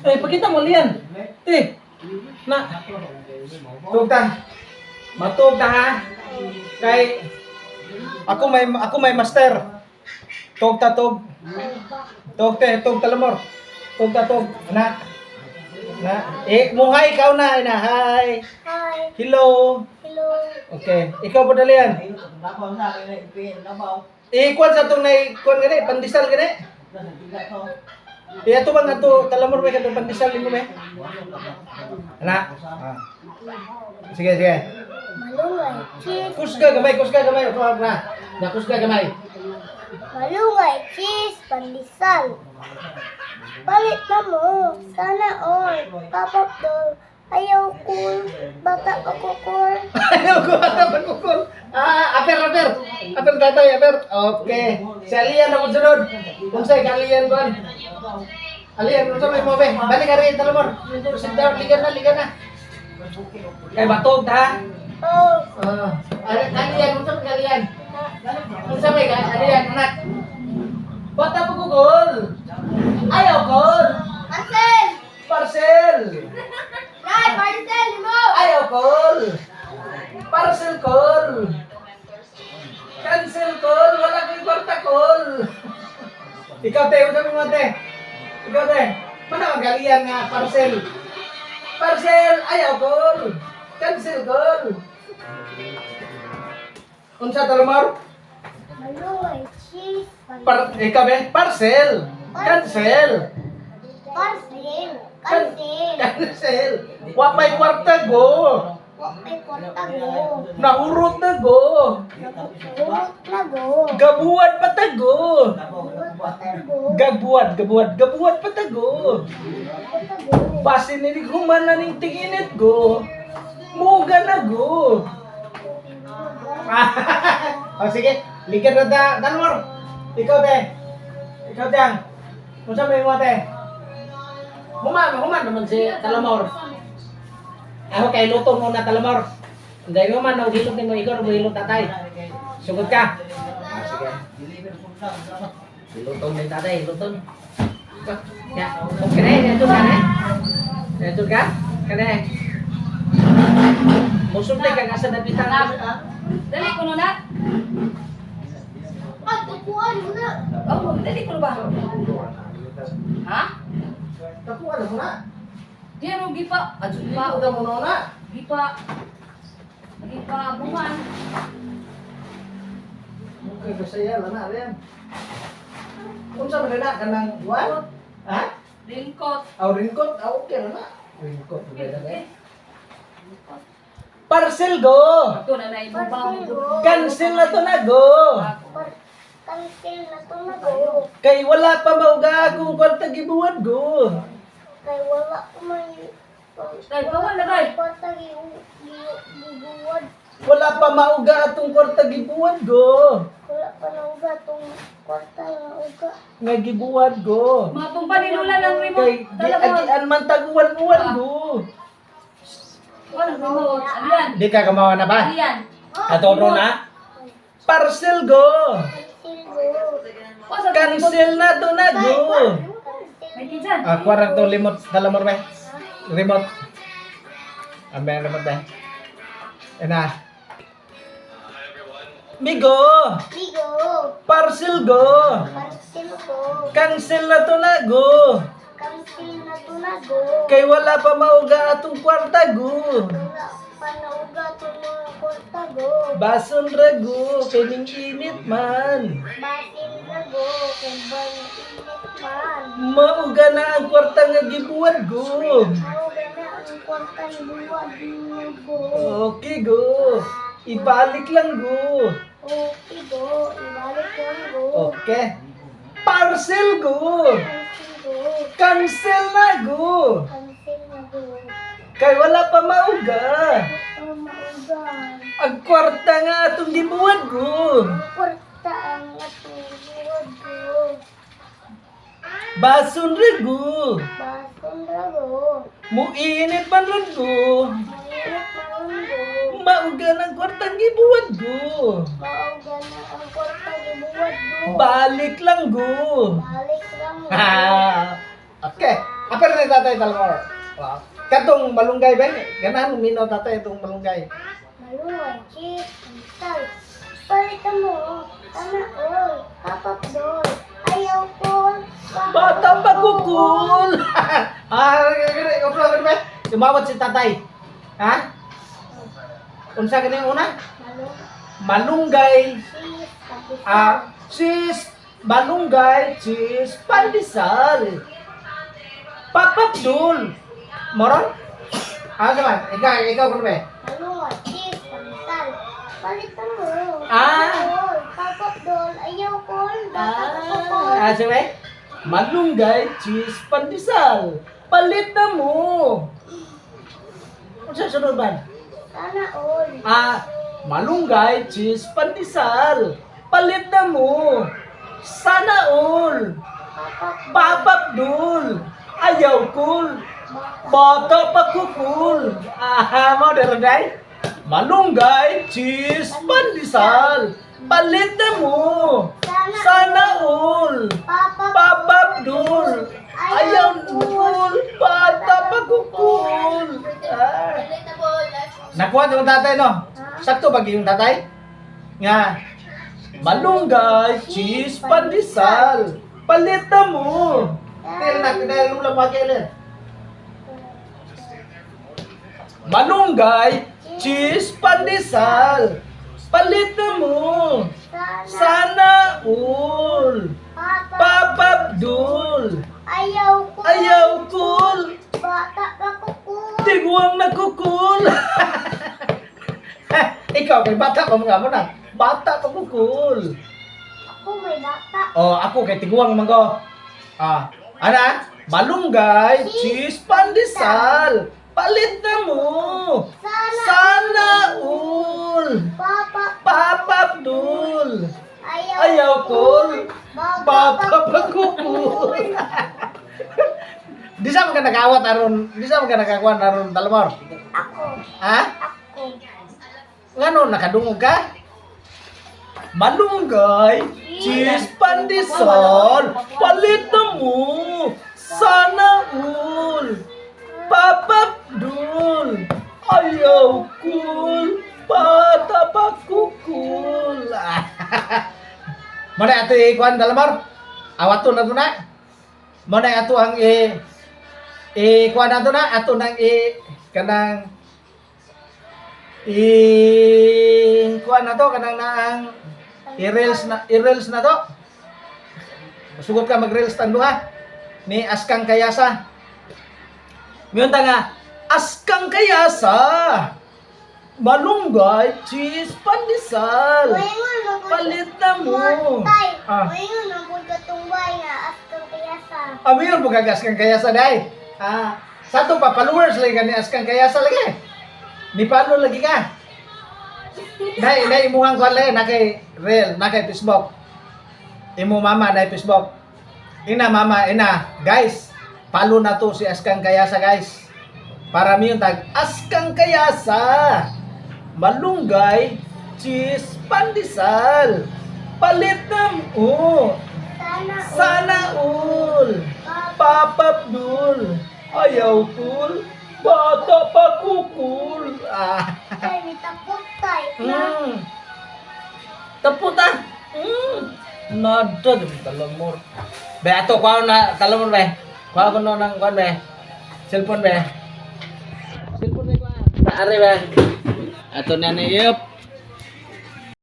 Ay, pakita mo liyan. Na. Tugta. Matugta ha. Kay ako may master. Tugta tug. Tug talamor. Tugta tug. Na. Muhay ikaw na. Hi. Hi. Hello. Hello. Okay. Ikaw po dalian. Kuan sa itong kuan gani, pandisal gani. Iya to bang ato talamor may kadto pandisal nimo may. Ana. Sige. Malungay. Cheese. Kusga gamay. Tuwag na. Na kusga gamay. Malungay. Cheese. Pandesal. Palit na mo. Sana all. Papap doll. Ayaw cool. Bata ako cool. Ayaw ko ata pagkukul. Aper. Aper tatay, aper. Okay. Si Alian ako sunod. Unsay kalian kuan? Alian unsa may mo be? Balik ka rin talamor. Sit down, ligan na. Kay batog ta. Oh. Kalian unsa may kalian? Unsa may kalian anak? Bata pagkukul. Ayaw kul. Marcel! Parcel. Dad, Marcel mo! Ayaw call. Parcel call. Cancel call. Wala kang kwarta call. Ikaw te, unsa mo te? Ikaw te. Mana ang galian nga parcel? Parcel ayaw call. Cancel call. Unsa talamor? Malungay. Cheese. Ikaw be? Parcel. Cancel. Parcel. Cancel. Wa may kwarta go. May kwarta go. Nahurot na go. Urot na go. Gabuad patago. Urot Gabuad patago. Basin ni kumana ning tinginit go. Muga na go. Sige, ligan na ta, Danmor. Ikaw te. Ikaw tang. Unsa may mo te? Human naman si Talamor. Ako kay luto mo na Talamor. Hindi mo man, hilot ni mo Igor, hilot tatay. Sugod ka. Sige. Hilot ni tatay, hilot. Ya, okay na, dito ka na. Dito ka? Kane. Musuntay ka nga sa dapitan. Dali ko na. Ay, tupuan mo na. Oh, dali ko ba? Ha? Tapuan mo na. Di ano gipa? Adun pa. Udah mo na. Gipa. Gipa bungan. Okay, kasaya lang na rin. Unsa man na kanang what? Ha? Ringkot. Ringkot? Okay na na. Ringkot. Parcel go. Ito na na ibabaw. Cancel na to na go. Cancel na to na go. Kay wala pa mauga akong kwarta gibuwad go. Kay wala ko may... Tay, bawal na tay. Kwarta gibuwad. Wala pa mauga atong kwarta gibuwad go. Wala pa na uga tong kwarta na uga. Nga gibuwad go. Matong panilula ng remote. Kay di agian man taguan-uwan go. Wala remote. Alian. Di ka kamawa na ba? Alian. Atoro na? Parcel go. Cancel na to na go. May kinsan. Kuwarang to limot talamor ba? Remote. Ambil remote ba? Ena. Bigo. Bigo. Parcel go. Parcel ko. Cancel na to na go. Cancel na to na go. Kay wala pa mauga atong kwarta go. Wala pa na uga tong mga kwarta go. Bason ra go. Kay ning init man. Basin na go. Kung ba init man. Mauga na ang kwarta nga gibuwad go. Mauga na ang kwarta ni buwad mo go. Okay go. Ibalik lang go. Okay go. Ibalik lang go. Okay. Parcel go. Cancel go. Cancel na go. Cancel na go. Kay wala pa mauga. Maugan. Ang kwarta nga atong gibuwad go. Kwarta ang atong buwad go. Bason ra go. Basin na go. Muinit man lang go. Mainit na lang go. Mauga ng kwartang gibuwad go. Mauga na ang kwarta ni buwad go. Balik lang go. Balik lang go. Okay. Apel ni tatay Talmor. Wow. Katong malunggay ba? Ganahan mino tatay itong malunggay. Maluway, cheese, sal. Palitan mo. Sana all. Kapapdol. Ayaw ko. Bata pa kukul. Ba? Umawat si tatay. Ha? Unsa gani una? Malunggay. Cheese, Cheese, malunggay, cheese, pandesal. Papapdul. Moron? Saman? Ikaw kung ba? maluway, cheese, sal. Palitan mo. Ah. Kapapdol. Ayaw ko. Bata Sabi? Malunggay, cheese, pandesal. Palit na mo. Ano sa sunod ba? Sana all. Malunggay, cheese, pandesal. Palit na mo. Sana all. Papapdul. Ayaw kul. Bata pa kukul. Mo day. Malunggay, cheese, pandesal. Palit na mo. Sana all. Papapdul. Ayaw kul. Bata pa kukul. Nakuha yung tatay, no? Sakto ba yung tatay? Nga. Malunggay, cheese, pandesal. Palit na mo. Tel na, kinalula mo kailan. Malunggay, cheese, pandesal. Palit na mo. Sana all. Papapdul. Ayaw ko. Ayaw kul. Bata pa ko. Tiguang nagkukul. Ikaw kay bata pa mga mo na. Bata pa kukul. Ako may bata. Ako kay tiguang manggo. Ana? Malunggay, cheese, pandesal. Palit na mo. Sana all. Papapdul. Ayaw kul. Bata pa kukul. Di sa mga nagawat aron, di sa mga nagakawan aron Talmor. Ako. Ha? Ako. Ngano nakadungog ka? Malunggay, cheese, pandesal, palit na mo. Sana all. Papapdul. Ayaw kul. Bata pa kukul. Mana ato ikuan Talmor? Awato na to na. Mana ato ang kuan ato na ato nang kanang kuan na to kanang naang i-reels na to. Sugot ka mag-reels tanduha ni Askang Kayasa. Ngayon nga Askang Kayasa. Malunggay, cheese, pandesal. Palit na mo. Tay, ngayon ang pagkatumbay na Askang Kayasa. Mayroon po Askang Kayasa day. Sa ito pa, followers lagi ka ni Askang Kayasa lagi. Ni Palo lagi ka. Day, imuhang kuhan lagi, na kay Reel, na kay Facebook. Imu mama na Facebook. Mama, guys, palo na to si Askang Kayasa guys. Para mi yung tag, Askang Kayasa. Malunggay, cheese, pandesal. Palit na mo. Sana all. Papapdul. Ayaw kul. Bata pa kukul. Tay, may tapot tay. Tapot Nada dun Talmor. Be ato kuha na Talmor be. Kuha ko no nang kuan be. Cellphone be. Cellphone be kuha. Taari be. Ato na ni yup.